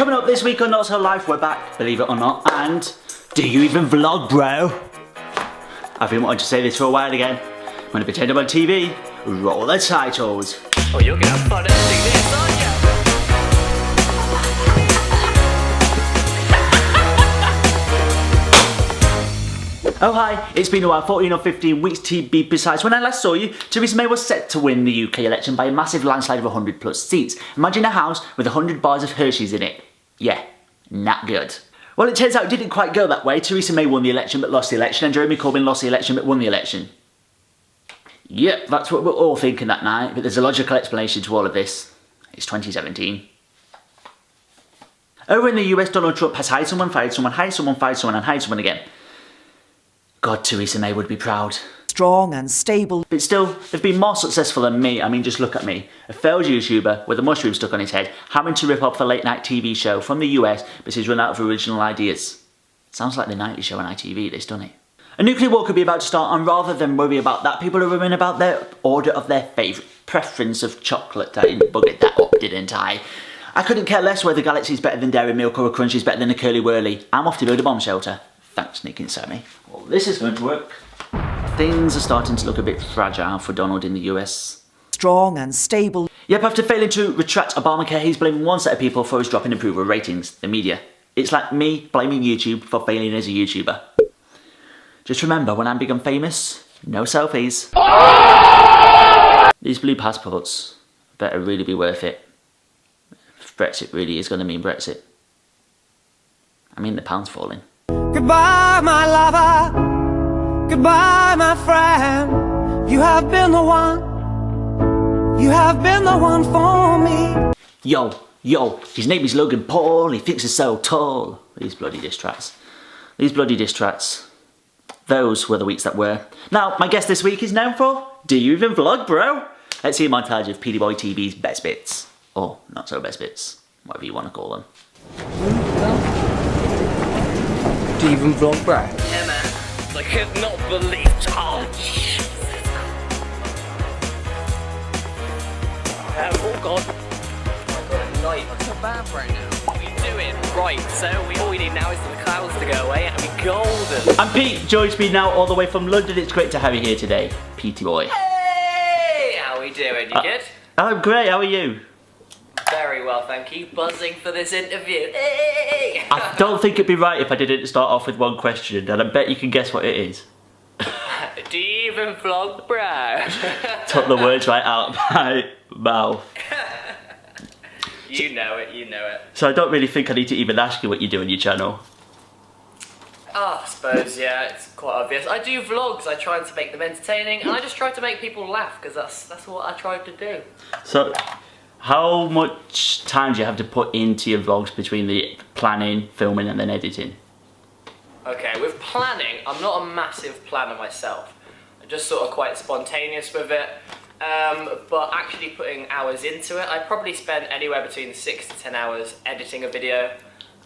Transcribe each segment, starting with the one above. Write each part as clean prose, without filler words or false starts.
Coming up this week on NotSoLive, we're back, believe it or not, and do you even vlog, bro? I've been wanting to say this for a while again. When I PeteyBoyTV, roll the titles. Oh, you're gonna have fun editing this, aren't you? Oh hi, it's been a while, 14 or 15 weeks to be precise. When I last saw you, Theresa May was set to win the UK election by a massive landslide of 100 plus seats. Imagine a house with 100 bars of Hershey's in it. Yeah, not good. Well, it turns out it didn't quite go that way. Theresa May won the election but lost the election, and Jeremy Corbyn lost the election but won the election. Yep, that's what we're all thinking that night, but there's a logical explanation to all of this. It's 2017. Over in the US, Donald Trump has hired someone, fired someone, hired someone, fired someone, and hired someone again. God, Theresa May would be proud. Strong and stable. But still, they've been more successful than me. I mean, just look at me. A failed YouTuber with a mushroom stuck on his head, having to rip off the late night TV show from the US because he's run out of original ideas. Sounds like the nightly show on ITV, this, doesn't it? A nuclear war could be about to start, and rather than worry about that, people are worrying about their order of their favourite preference of chocolate. I buggered that up, didn't I? I couldn't care less whether Galaxy's better than Dairy Milk or a Crunchie's better than a Curly Whirly. I'm off to build a bomb shelter. Thanks, Nick and Sammy. Well, this is going to work. Things are starting to look a bit fragile for Donald in the US. Strong and stable. Yep, after failing to retract Obamacare, he's blaming one set of people for his drop in approval ratings, the media. It's like me blaming YouTube for failing as a YouTuber. Just remember, when I'm big and famous, no selfies. These blue passports better really be worth it. If Brexit really is going to mean Brexit. I mean, the pound's falling. Goodbye, my lover. Goodbye, my friend. You have been the one. You have been the one for me. Yo, his name is Logan Paul. He thinks he's so tall. These bloody diss tracks. These bloody diss tracks. Those were the weeks that were. Now, my guest this week is known for Do You Even Vlog, Bro? Let's see a montage of PeteyBoyTV's best bits. Or not so best bits. Whatever you want to call them. Do you even vlog, bro? Yeah, man. I could not believe. Oh, oh God. I've got a night. I'm so bad right now. We do it right, so all we need now is for the clouds to go away and be golden. I'm Pete, joins me now all the way from London. It's great to have you here today, Petey boy. Hey, how we doing? You good? I'm great, how are you? Very well, thank you. Buzzing for this interview. Hey! I don't think it'd be right if I didn't start off with one question, and I bet you can guess what it is. Do you even vlog, bro? Took the words right out of my mouth. You know it, you know it. So I don't really think I need to even ask you what you do on your channel. Oh, I suppose, yeah, it's quite obvious. I do vlogs, I try to make them entertaining, and I just try to make people laugh, because that's what I try to do. So, how much time do you have to put into your vlogs between the planning, filming, and then editing? Okay, with planning, I'm not a massive planner myself. I'm just sort of quite spontaneous with it. But actually putting hours into it, I probably spend anywhere between 6 to 10 hours editing a video,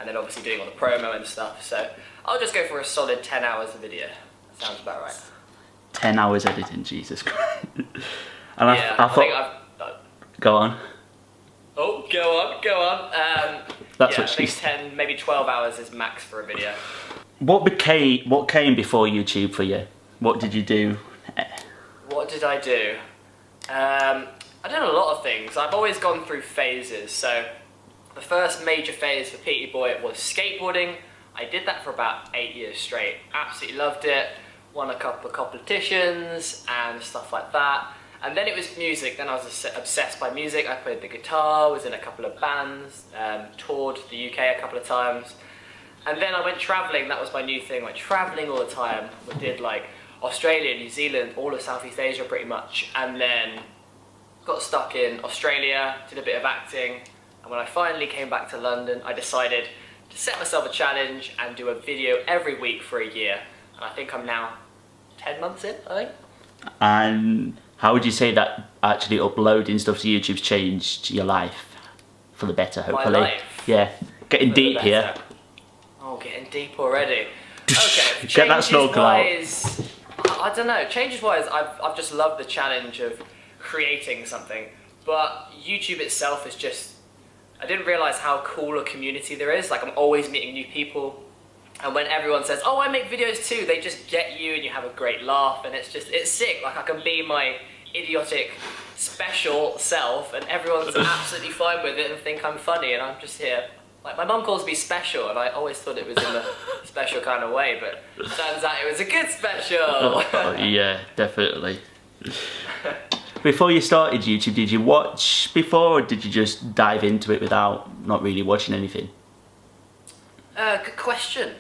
and then obviously doing all the promo and stuff. So I'll just go for a solid 10 hours of video. That sounds about right. 10 hours editing, Jesus Christ. And yeah, I thought... Go on. Oh, go on. That's yeah, what she said. 10, maybe 12 hours is max for a video. What came before YouTube for you? What did you do? What did I do? I did a lot of things. I've always gone through phases. So the first major phase for Petey Boy was skateboarding. I did that for about 8 years straight. Absolutely loved it. Won a couple of competitions and stuff like that. And then it was music. Then I was obsessed by music. I played the guitar, was in a couple of bands, toured the UK a couple of times. And then I went travelling. That was my new thing. I went travelling all the time. We did like Australia, New Zealand, all of Southeast Asia pretty much. And then got stuck in Australia, did a bit of acting. And when I finally came back to London, I decided to set myself a challenge and do a video every week for a year. And I think I'm now 10 months in, I think. And how would you say that actually uploading stuff to YouTube's changed your life? For the better, hopefully. My life? Yeah, getting deep here. Oh, getting deep already. Okay, get that snorkel out. I don't know, changes-wise, I've just loved the challenge of creating something. But YouTube itself is just I didn't realise how cool a community there is. Like, I'm always meeting new people. And when everyone says, oh, I make videos too, they just get you and you have a great laugh. And it's sick. Like, I can be my idiotic, special self and everyone's absolutely fine with it and think I'm funny and I'm just here. Like, my mum calls me special and I always thought it was in a special kind of way, but turns out it was a good special. Oh, yeah, definitely. Before you started YouTube, did you watch before or did you just dive into it without not really watching anything? Good question.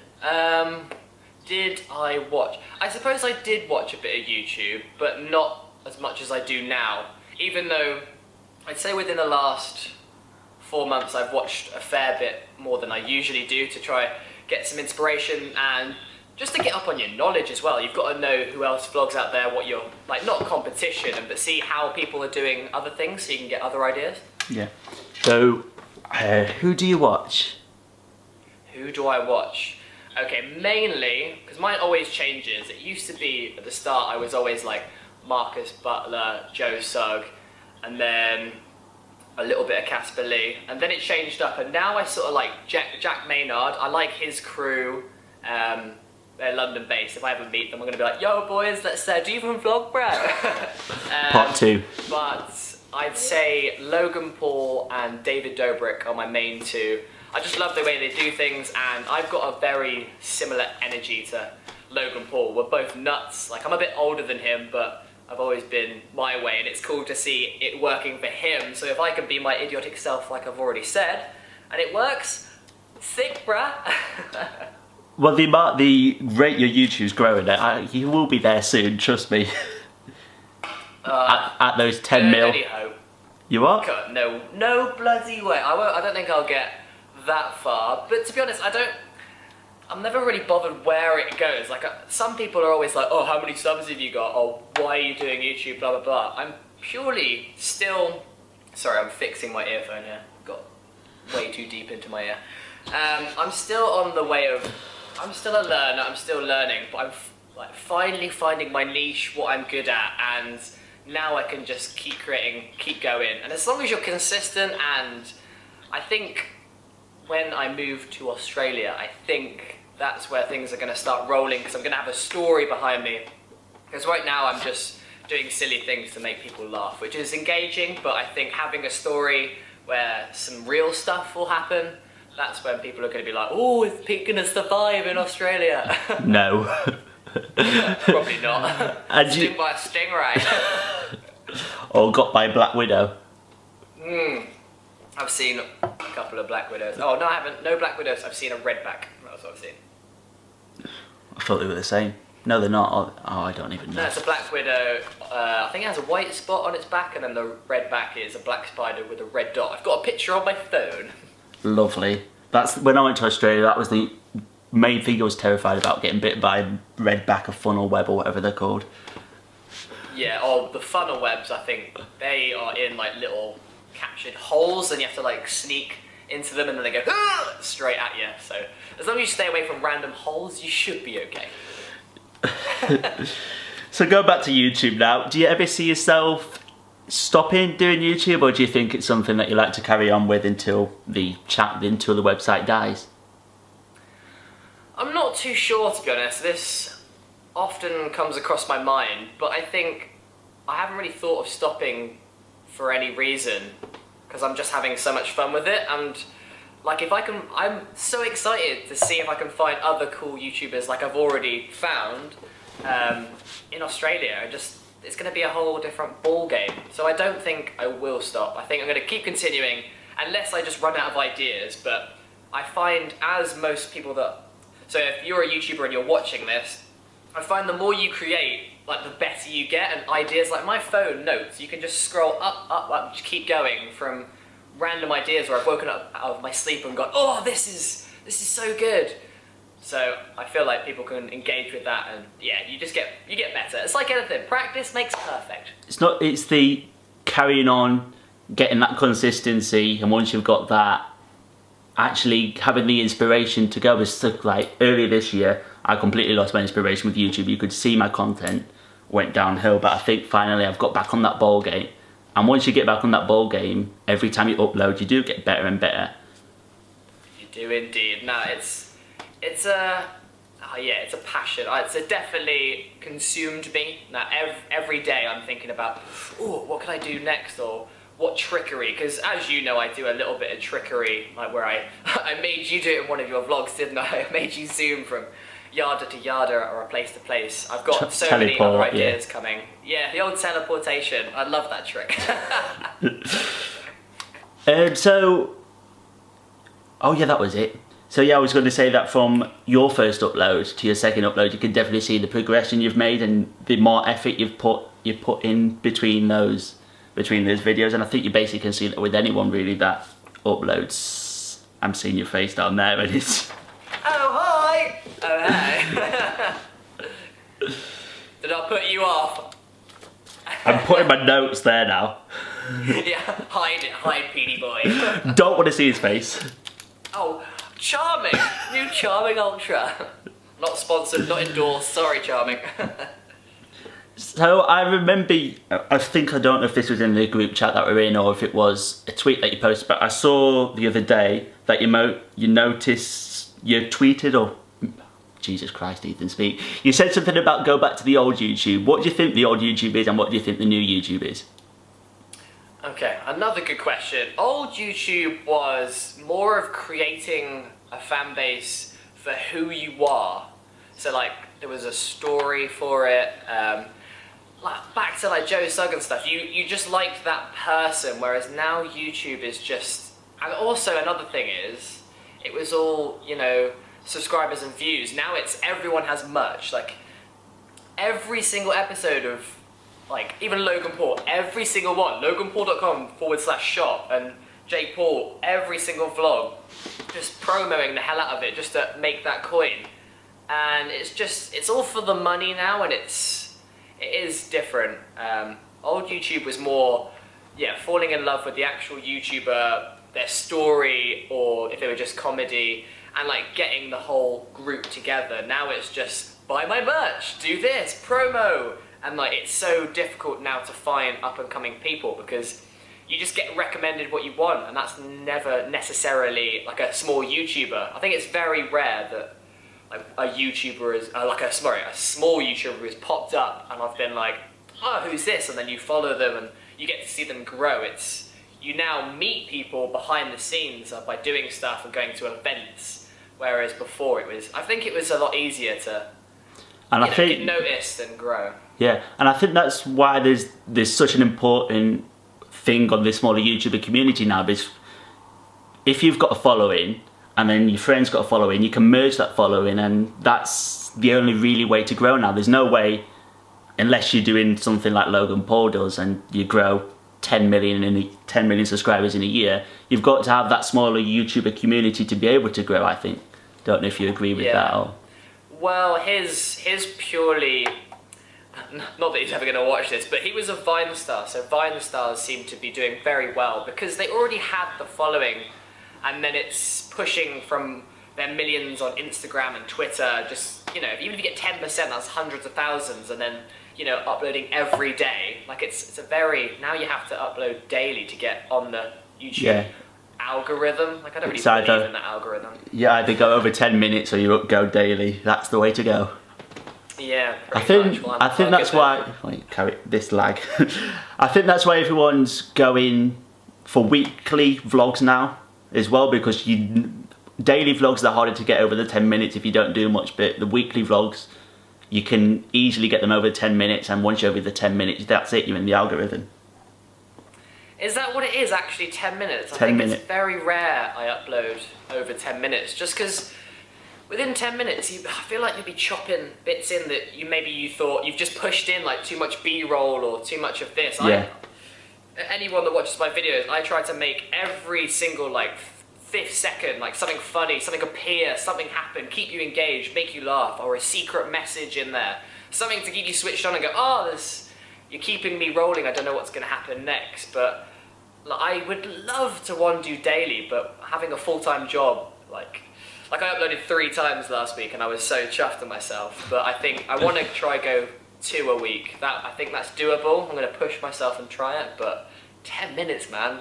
Did I watch? I suppose I did watch a bit of YouTube, but not as much as I do now. Even though I'd say within the last 4 months I've watched a fair bit more than I usually do to try get some inspiration and just to get up on your knowledge as well. You've got to know who else vlogs out there, what you're, like, not competition, but see how people are doing other things so you can get other ideas. Yeah. So, who do you watch? Who do I watch? Okay, mainly, because mine always changes. It used to be, at the start, I was always like Marcus Butler, Joe Sugg, and then a little bit of Casper Lee, and then it changed up, and now I sort of like Jack Maynard. I like his crew. They're London based. If I ever meet them, I'm going to be like, yo boys, let's do you even vlog, bro? Part 2. But I'd say Logan Paul and David Dobrik are my main two. I just love the way they do things, and I've got a very similar energy to Logan Paul. We're both nuts. Like, I'm a bit older than him, but I've always been my way, and it's cool to see it working for him. So if I can be my idiotic self, like I've already said, and it works, sick, bruh. Well, the rate your YouTube's growing at, you will be there soon, trust me. At those 10 mil. Any hope? You are? God, no bloody way. I don't think I'll get that far. But to be honest, I'm never really bothered where it goes. Like, some people are always like, oh, how many subs have you got? Or why are you doing YouTube? Blah, blah, blah. I'm purely still... Sorry, I'm fixing my earphone here. Got way too deep into my ear. I'm still on the way of... I'm still a learner, I'm still learning, but I'm like finally finding my niche, what I'm good at, and now I can just keep creating, keep going. And as long as you're consistent, and I think when I move to Australia, I think that's where things are going to start rolling, because I'm going to have a story behind me. Because right now I'm just doing silly things to make people laugh, which is engaging, but I think having a story where some real stuff will happen, that's when people are going to be like, oh, is Pete going to survive in Australia? No. Probably not. Stung by a stingray. Or got by Black Widow. I've seen a couple of Black Widows. Oh, no, I haven't. No Black Widows. I've seen a redback. That's what I've seen. I thought they were the same. No, they're not. Oh, I don't even know. No, it's a Black Widow. I think it has a white spot on its back, and then the redback is a black spider with a red dot. I've got a picture on my phone. Lovely. That's when I went to Australia. That was the main thing I was terrified about, getting bit by a redback, a funnel web, or whatever they're called. Yeah, or the funnel webs. I think they are in like little captured holes, and you have to like sneak into them, and then they go straight at you. So as long as you stay away from random holes, you should be okay. So go back to YouTube now. Do you ever see yourself stopping doing YouTube, or do you think it's something that you like to carry on with until the website dies? I'm not too sure, to be honest. This often comes across my mind, but I think I haven't really thought of stopping for any reason, because I'm just having so much fun with it. And like, if I can, I'm so excited to see if I can find other cool YouTubers like I've already found in Australia. It's going to be a whole different ball game. So I don't think I will stop. I think I'm going to keep continuing unless I just run out of ideas. But I find, as most people that... So if you're a YouTuber and you're watching this, I find the more you create, like, the better you get. And ideas, like my phone notes, you can just scroll up, just keep going from random ideas where I've woken up out of my sleep and gone, oh, this is so good. So I feel like people can engage with that, and yeah, you get better. It's like anything, practice makes perfect. It's the carrying on, getting that consistency, and once you've got that, actually having the inspiration to go. It's like earlier this year, I completely lost my inspiration with YouTube. You could see my content went downhill, but I think finally I've got back on that ball game, And once you get back on that ball game, every time you upload, you do get better and better. You do indeed. No, it's a passion. It's definitely consumed me. Now every day I'm thinking about, oh, what can I do next, or what trickery? Because as you know, I do a little bit of trickery, like where I made you do it in one of your vlogs, didn't I? I made you zoom from yada to yada or place to place. I've got so many other ideas coming. Yeah, the old teleportation. I love that trick. Oh yeah, that was it. So yeah, I was going to say that from your first upload to your second upload, you can definitely see the progression you've made and the more effort you've put in between those videos. And I think you basically can see that with anyone really that uploads. I'm seeing your face down there, and it's. Oh hi! Oh hey! Did I put you off? I'm putting my notes there now. Yeah, hide Petey Boy. Don't want to see his face. Oh, Charming! New Charming Ultra. Not sponsored, not endorsed, sorry Charming. So I remember, I don't know if this was in the group chat that we're in or if it was a tweet that you posted, but I saw the other day that you noticed, you tweeted, or Jesus Christ, Ethan, speak. You said something about go back to the old YouTube. What do you think the old YouTube is and what do you think the new YouTube is? Okay, another good question. Old YouTube was more of creating a fan base for who you are. So like, there was a story for it. Like back to like Joe Sugg and stuff, you just liked that person, whereas now YouTube is just, and also another thing is, it was all, you know, subscribers and views. Now it's everyone has merch, like every single episode of, like even Logan Paul, every single one, loganpaul.com/shop, and Jake Paul, every single vlog, just promoting the hell out of it just to make that coin. And it's all for the money now, and it is different. Old YouTube was more, yeah, falling in love with the actual YouTuber, their story, or if they were just comedy, and like getting the whole group together. Now it's just buy my merch, do this, promo, and like it's so difficult now to find up and coming people because you just get recommended what you want, and that's never necessarily like a small YouTuber. I think it's very rare that a YouTuber is a small YouTuber has popped up and I've been like, oh, who's this? And then you follow them and you get to see them grow. You now meet people behind the scenes by doing stuff and going to events, whereas before I think it was a lot easier to get noticed and grow. Yeah, and I think that's why there's such an important thing on this smaller YouTuber community now, because if you've got a following and then your friends got a following, you can merge that following, and that's the only really way to grow now. There's no way, unless you're doing something like Logan Paul does and you grow 10 million subscribers in a year, you've got to have that smaller YouTuber community to be able to grow, I think. Don't know if you agree with that or... Well, his purely, not that he's ever going to watch this, but he was a Vine star, so Vine stars seem to be doing very well because they already had the following, and then it's pushing from their millions on Instagram and Twitter, just, you know, even if you get 10%, that's hundreds of thousands, and then, you know, uploading every day. Like, it's a very, now you have to upload daily to get on the YouTube algorithm. Like, I don't really believe in that algorithm. You either go over 10 minutes or you go daily. That's the way to go. Yeah, I think that's why, wait, carry this lag. I think that's why everyone's going for weekly vlogs now as well, because daily vlogs are harder to get over the 10 minutes if you don't do much, but the weekly vlogs, you can easily get them over 10 minutes, and once you're over the 10 minutes, that's it, you're in the algorithm. Is that what it is, actually, 10 minutes? I 10 think minutes. It's very rare I upload over 10 minutes, just because within 10 minutes, I feel like you'll be chopping bits in that you thought you've just pushed in, like too much B-roll or too much of this. Yeah. Anyone that watches my videos, I try to make every single, like, 5th second, like, something funny, something appear, something happen, keep you engaged, make you laugh, or a secret message in there. Something to keep you switched on and go, oh, you're keeping me rolling, I don't know what's going to happen next. But like, I would love to do daily, but having a full-time job, like I uploaded 3 times last week and I was so chuffed at myself. But I think I want to try go 2 a week. I think that's doable. I'm going to push myself and try it, but 10 minutes, man.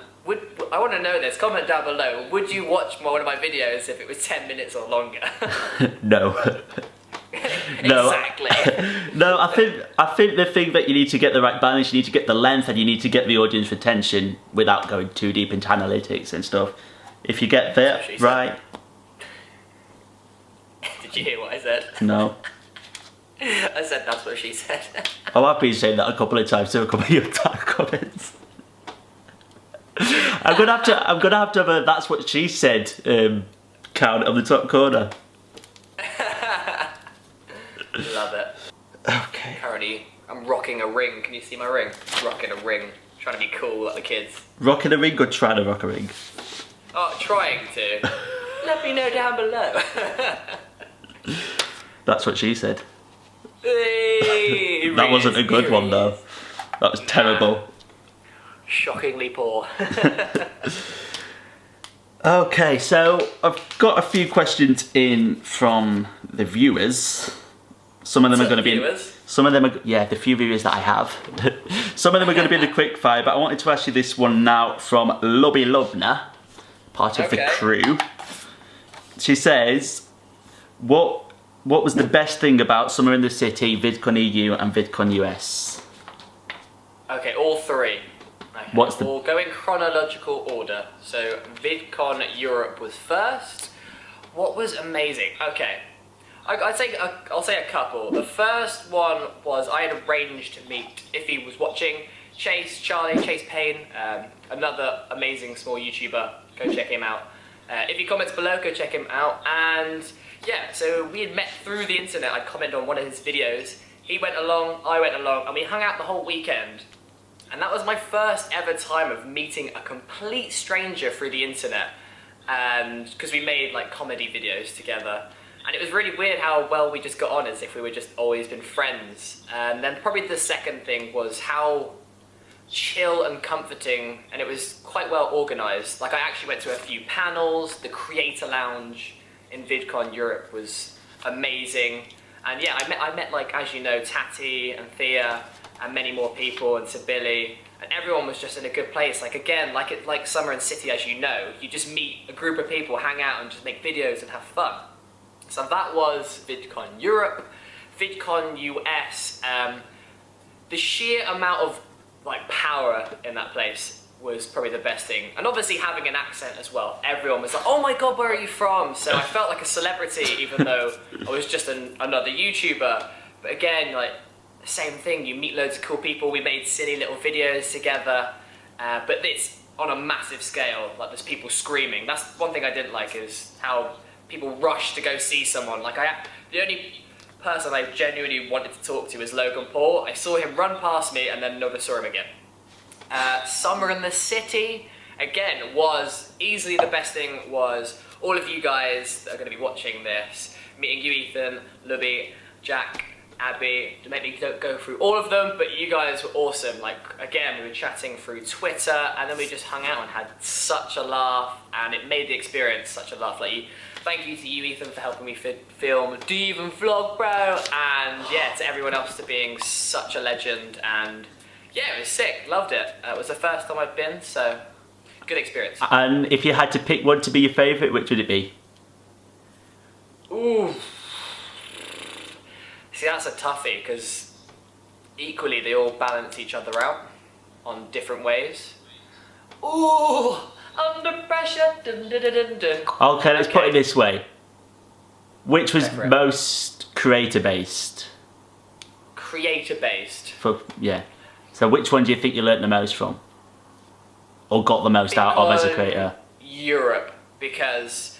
I want to know this. Comment down below. Would you watch one of my videos if it was 10 minutes or longer? No. No. Exactly. No, I think the thing that you need to get the right balance, you need to get the length, and you need to get the audience retention without going too deep into analytics and stuff. If you get that right. Did you hear what I said? No. I said that's what she said. Oh, I've been saying that a couple of times to a couple of your comments. I'm gonna have to have a "that's what she said" count on the top corner. Love it. Okay. Currently, I'm rocking a ring. Can you see my ring? Rocking a ring. Trying to be cool like the kids. Rocking a ring or trying to rock a ring? Oh, trying to. Let me know down below. That's what she said. Hey, That wasn't a good one though. That was terrible. Shockingly poor. Okay, so I've got a few questions in from the viewers. Some of them are going to be some of them are, the few viewers that I have. Some of them are going to be in the quickfire, but I wanted to ask you this one now from Lobby Lovna, part of the crew. She says, what was the best thing about Summer in the City, VidCon EU and VidCon US? Okay, all three. Okay. We'll go in chronological order. So VidCon Europe was first. What was amazing? Okay, I'll say a couple. The first one was I had arranged to meet, if he was watching, Chase Payne, another amazing small YouTuber. Go check him out. If he comments below, go check him out. And yeah, so we had met through the internet. I commented on one of his videos. He went along, I went along, and we hung out the whole weekend. And that was my first ever time of meeting a complete stranger through the internet. And because we made like comedy videos together. And it was really weird how well we just got on, as if we were just always been friends. And then probably the second thing was how chill and comforting, and it was quite well organised. Like I actually went to a few panels. The Creator Lounge in VidCon Europe was amazing. And yeah, I met like, as you know, Tati and Thea and many more people, and Sibili, and everyone was just in a good place. Like again, like Summer in City, as you know, you just meet a group of people, hang out and just make videos and have fun. So that was VidCon Europe. VidCon US, the sheer amount of like power in that place was probably the best thing. And obviously having an accent as well. Everyone was like, oh my god, where are you from? So I felt like a celebrity even though I was just another YouTuber. But again, like, same thing, you meet loads of cool people. We made silly little videos together. But it's on a massive scale. Like there's people screaming. That's one thing I didn't like, is how people rush to go see someone. Like the only person I genuinely wanted to talk to is Logan Paul. I saw him run past me and then never saw him again. Summer in the City, again, was easily the best thing. Was all of you guys that are going to be watching this, meeting you, Ethan, Lubby, Jack, Abby, to make me go through all of them, but you guys were awesome. Like, again, we were chatting through Twitter, and then we just hung out and had such a laugh, and it made the experience such a laugh. Like, thank you to you, Ethan, for helping me film. Do you even vlog, bro? And yeah, to everyone else for being such a legend. And yeah, it was sick. Loved it. It was the first time I've been, so good experience. And if you had to pick one to be your favourite, which would it be? Ooh. See, that's a toughie, because equally they all balance each other out on different ways. Ooh, under pressure. Dun, dun, dun, dun, dun. Okay, let's put it this way. Which was most creator-based? Creator-based. Yeah. So which one do you think you learnt the most from? Or got the most out of as a creator? Europe, because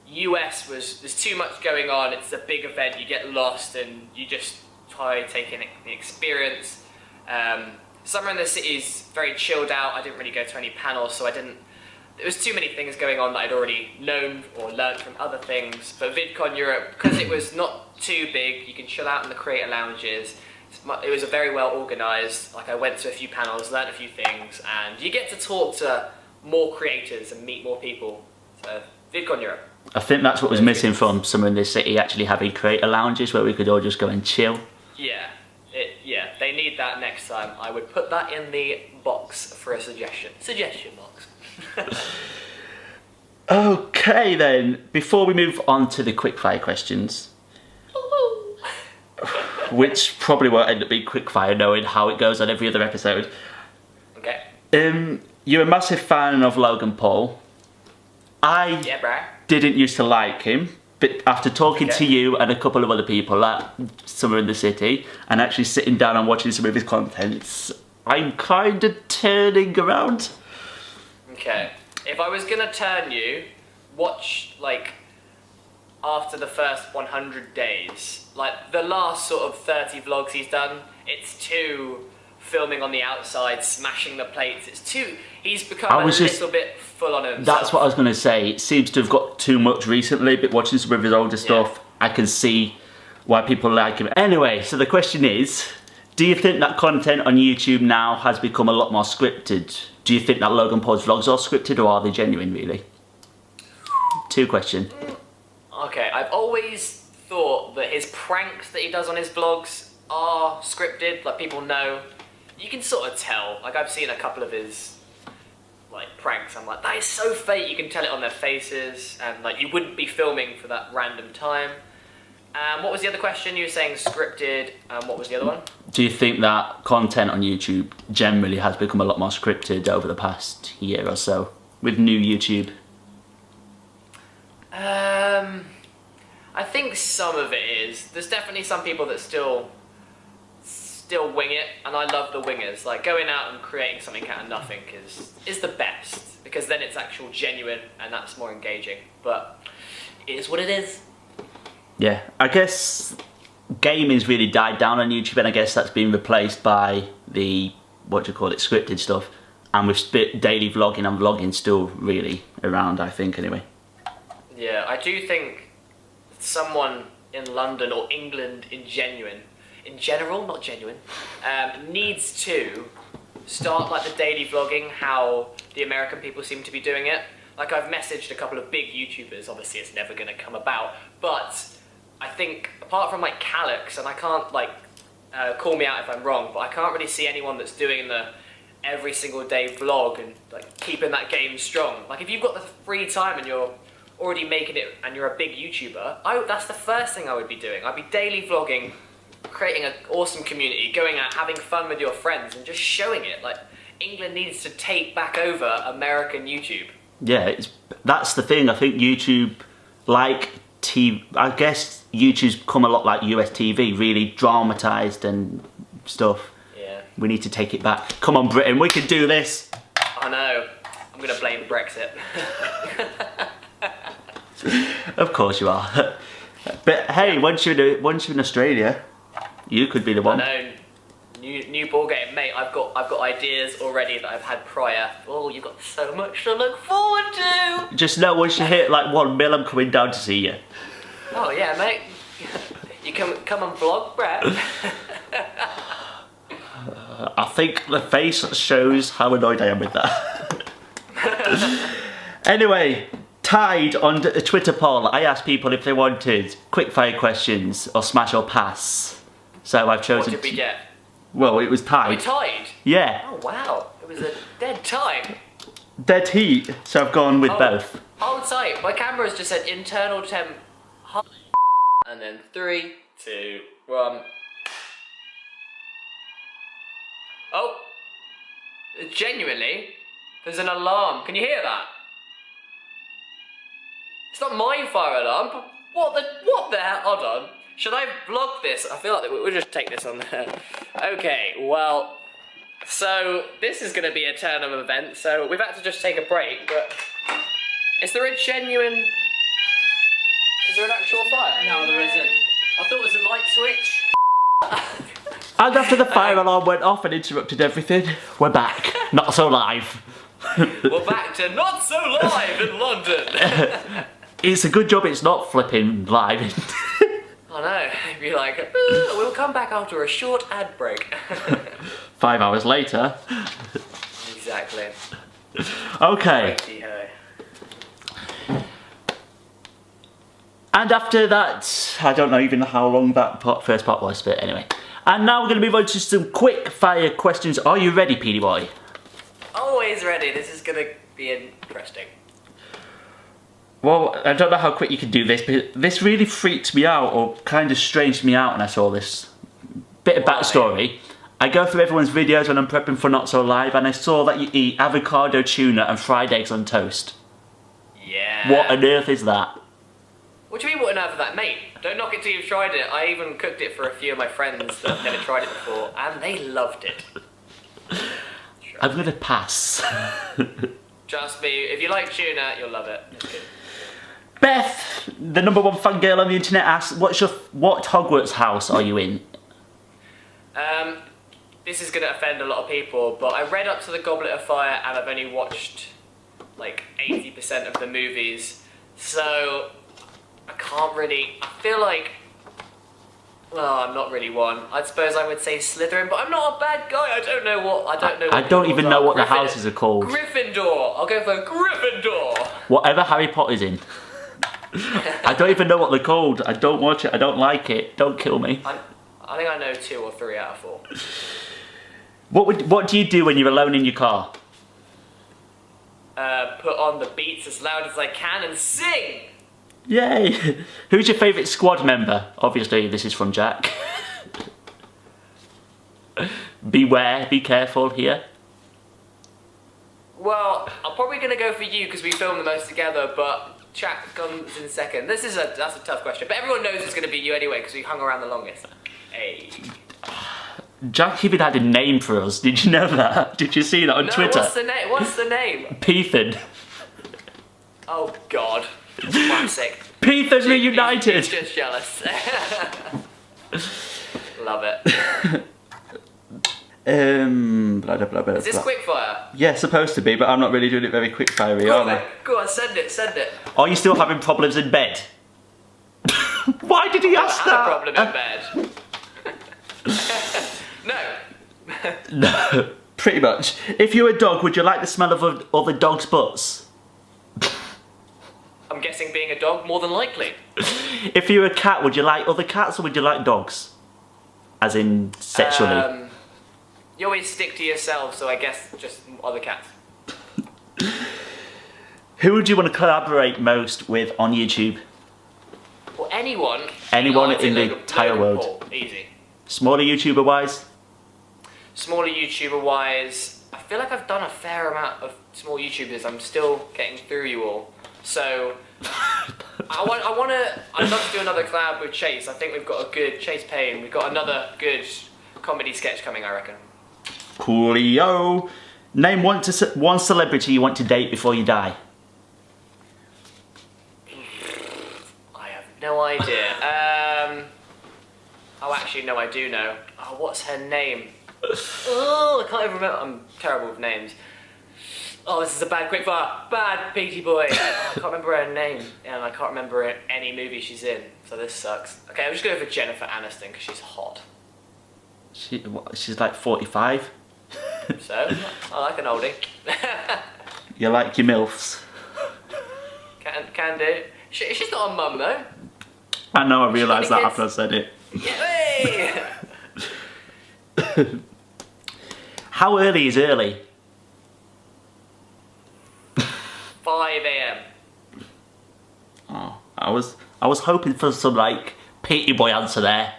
US there's too much going on, it's a big event, you get lost and you just try taking the experience. Summer in the City is very chilled out. I didn't really go to any panels, so there was too many things going on that I'd already known or learned from other things. But VidCon Europe, because it was not too big, you can chill out in the creator lounges. It was a very well organised. Like I went to a few panels, learned a few things, and you get to talk to more creators and meet more people. So VidCon Europe. I think that's what was missing from Summer in the City, actually having creator lounges where we could all just go and chill. Yeah, They need that next time. I would put that in the box for a suggestion. Suggestion box. Okay then, before we move on to the quickfire questions, which probably won't end up being quickfire knowing how it goes on every other episode. Okay. You're a massive fan of Logan Paul. I didn't used to like him, but after talking to you and a couple of other people at Summer in the City and actually sitting down and watching some of his contents, I'm kind of turning around. Okay. If I was gonna turn you, watch like after the first 100 days, like the last sort of 30 vlogs he's done, it's too filming on the outside, smashing the plates. It's too. He's become a little bit full on himself. That's what I was gonna say. It seems to have got too much recently, but watching some of his older stuff, I can see why people like him. Anyway, so the question is, do you think that content on YouTube now has become a lot more scripted? Do you think that Logan Paul's vlogs are scripted or are they genuine, really? Two questions. Okay, I've always thought that his pranks that he does on his vlogs are scripted. Like, people know. You can sort of tell. Like, I've seen a couple of his like pranks. I'm like, that is so fake. You can tell it on their faces, and like you wouldn't be filming for that random time. What was the other question? You were saying scripted, and what was the other one? Do you think that content on YouTube generally has become a lot more scripted over the past year or so with new YouTube? I think some of it is. There's definitely some people that still wing it, and I love the wingers. Like, going out and creating something out of nothing is the best, because then it's actual genuine and that's more engaging. But it is what it is. Yeah, I guess gaming's really died down on YouTube, and I guess that's been replaced by the, scripted stuff. And with daily vlogging and vlogging still really around, I think, anyway. Yeah, I do think someone in London or England in general, not genuine, needs to start like the daily vlogging how the American people seem to be doing it. Like, I've messaged a couple of big YouTubers, obviously it's never going to come about, but I think, apart from like Calix, and I can't like, call me out if I'm wrong, but I can't really see anyone that's doing the every single day vlog and like keeping that game strong. Like, if you've got the free time and you're already making it and you're a big YouTuber, that's the first thing I would be doing. I'd be daily vlogging, creating an awesome community, going out, having fun with your friends and just showing it. Like, England needs to take back over American YouTube. Yeah, that's the thing. I think YouTube, like TV, I guess YouTube's become a lot like US TV, really dramatised and stuff. Yeah. We need to take it back. Come on, Britain, we can do this. I know. I'm going to blame Brexit. Of course you are. But hey, once you're in Australia, you could be the one. I know. New ball game, mate. I've got ideas already that I've had prior. Oh, you've got so much to look forward to. Just know once you hit like 1 mil, I'm coming down to see you. Oh yeah, mate. You come and vlog, Brett. I think the face shows how annoyed I am with that. Anyway, tied on a Twitter poll, I asked people if they wanted quickfire questions or smash or pass. So I've chosen. What did we get? Well, it was tied. We tied? Yeah. Oh wow, it was a dead tie. Dead heat, so I've gone with both. Hold tight, my camera's just said internal temp, and then 3, 2, 1. Oh, genuinely, there's an alarm. Can you hear that? It's not my fire alarm. What the hell? Hold on. Should I vlog this? I feel like we'll just take this on there. Okay, well, so this is going to be a turn of events, so we've had to just take a break, but is there a genuine... Is there an actual fire? No, there isn't. I thought it was a light switch. And after the fire alarm went off and interrupted everything, we're back. Not so live. We're back to Not So Live in London. It's a good job it's not flipping live. I know, it'd be like, we'll come back after a short ad break. 5 hours later. Exactly. Okay. Righty-ho. And after that, I don't know even how long that first part was, but anyway. And now we're going to move on to some quick fire questions. Are you ready, Petey Boy? Always ready. This is going to be interesting. Well, I don't know how quick you can do this, but this really freaked me out, or kind of stranged me out when I saw this. Bit of backstory. I go through everyone's videos when I'm prepping for NotSoLive, and I saw that you eat avocado, tuna, and fried eggs on toast. Yeah. What on earth is that? What do you mean, what on earth is that, mate? Don't knock it till you've tried it. I even cooked it for a few of my friends that have never tried it before, and they loved it. I'm gonna pass. Trust me, if you like tuna, you'll love it. It's good. Beth, the #1 fangirl on the internet, asks, what Hogwarts house are you in? This is going to offend a lot of people, but I read up to the Goblet of Fire and I've only watched like 80% of the movies, so I can't really, I feel like, well, I'm not really one. I suppose I would say Slytherin, but I'm not a bad guy. I don't know what I don't even know what the houses are called. Gryffindor. I'll go for Gryffindor. Whatever Harry Potter's in. I don't even know what they're called. I don't watch it. I don't like it. Don't kill me. I think I know 2 or 3 out of 4. What do you do when you're alone in your car? Put on the beats as loud as I can and sing. Yay! Who's your favourite squad member? Obviously, this is from Jack. Beware, be careful here. Well, I'm probably going to go for you because we filmed the most together, but Jack comes in second. That's a tough question, but everyone knows it's going to be you anyway because we hung around the longest. Hey. Jack even had a name for us. Did you know that? Did you see that on Twitter? What's the name? What's the name? Peethan. Oh God. Classic. Peethan reunited. He's just jealous. Love it. Blah, blah, blah, blah, Is this blah. Quickfire? Yeah, supposed to be, but I'm not really doing it very quick fiery, am I? Go on, send it, send it. Are you still having problems in bed? Why did he ask I that? have a problem in bed. No. No, pretty much. If you were a dog, would you like the smell of other dogs' butts? I'm guessing being a dog, more than likely. If you were a cat, would you like other cats or would you like dogs? As in sexually. You always stick to yourself, so I guess just other cats. Who would you want to collaborate most with on YouTube? Well, anyone. Anyone I'd say in the Logan entire world. Paul. Easy. Smaller YouTuber wise? Smaller YouTuber wise, I feel like I've done a fair amount of small YouTubers. I'm still getting through you all. So, I'd love to do another collab with Chase. I think we've got a good, Chase Payne, we've got another good comedy sketch coming, I reckon. Coolio. Name one celebrity you want to date before you die. I have no idea. Oh, actually, no, I do know. Oh, what's her name? Oh, I can't even remember. I'm terrible with names. Oh, this is a bad quickfire. Bad Petey Boy. I can't remember her name, and I can't remember any movie she's in, so this sucks. Okay, I'm just going for Jennifer Aniston, because she's hot. She's like 45. So, I like an oldie. You like your MILFs. Can do. She's not a mum, though. I know, I realised that after I said it. Yay! How early is early? 5 AM. Oh, I was hoping for some like Petey Boy answer there.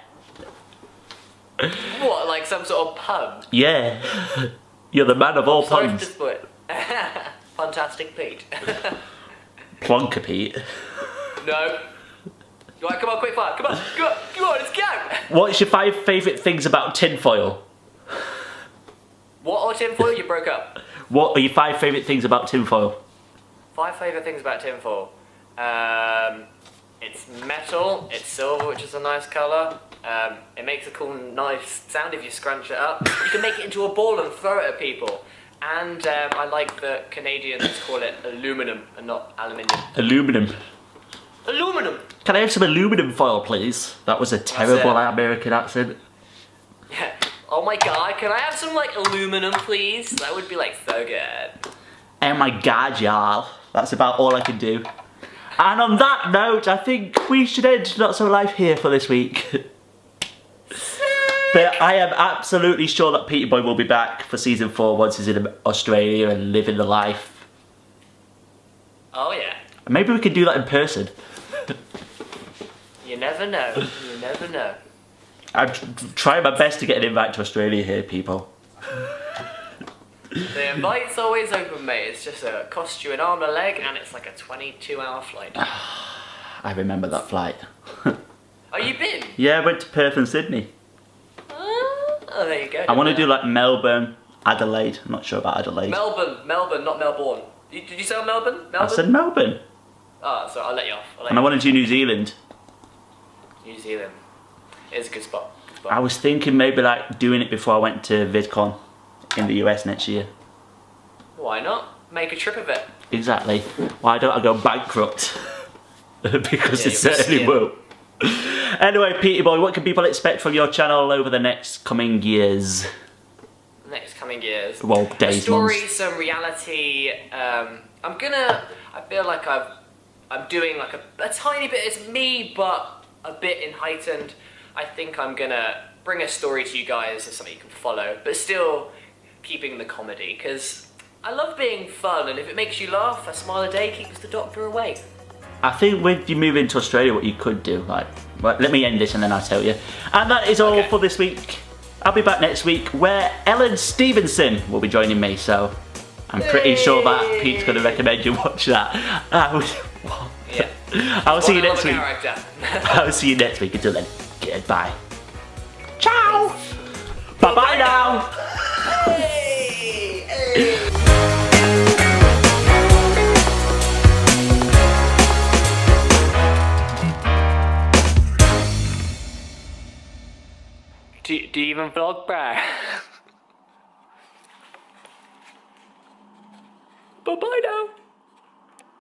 What, like some sort of pun? Yeah, you're the man of all Sorry puns. to split. Fantastic Pete. Plonker Pete. No. Right, come on, quick fire. Come on, let's go. What's your 5 favourite things about tinfoil? What or tinfoil? You broke up. What are your 5 favourite things about tinfoil? 5 favourite things about tinfoil. It's metal, it's silver, which is a nice colour. It makes a cool, nice sound if you scrunch it up. You can make it into a ball and throw it at people. And I like that Canadians call it aluminum and not aluminium. Aluminum. Aluminum! Can I have some aluminum foil, please? That was a terrible American accent. Yeah. Oh my god, can I have some like aluminum, please? That would be like so good. Oh my god, y'all. That's about all I can do. And on that note, I think we should end NotSoLive here for this week. See But I am absolutely sure that Petey Boy will be back for season 4 once he's in Australia and living the life. Oh yeah. Maybe we could do that in person. You never know. You never know. I'm trying my best to get an invite to Australia here, people. The invite's always open, mate. It's just cost you an arm and a leg, and it's like a 22-hour flight. I remember that flight. Oh, you been? Yeah, I went to Perth and Sydney. Oh, there you go. I want to do like Melbourne, Adelaide. I'm not sure about Adelaide. Melbourne, not Melbourne. Did you say Melbourne? I said Melbourne. Oh, sorry, I'll let you off. And I want to do New Zealand. New Zealand. It's a good spot. I was thinking maybe like doing it before I went to VidCon in the US next year. Why not? Make a trip of it. Exactly. Why don't I go bankrupt? Because Yeah, it certainly will. Anyway, Petey Boy, what can people expect from your channel over the next coming years? Next coming years. Well, days, stories, months. some reality. I feel like I'm doing like a tiny bit. It's me, but a bit in heightened. I think I'm gonna bring a story to you guys as something you can follow, but still keeping the comedy, because I love being fun, and if it makes you laugh, a smile a day keeps the doctor away. I think when you move into Australia, what you could do, like, let me end this and then I'll tell you. And that is all for this week. I'll be back next week where Ellen Stevenson will be joining me, so I'm pretty sure that Pete's going to recommend you watch that. Yeah. I'll see you next week. Character. I'll see you next week. Until then, goodbye. Ciao. Bye-bye now. Hey, hey. Do you even vlog, bruh? Bye-bye now.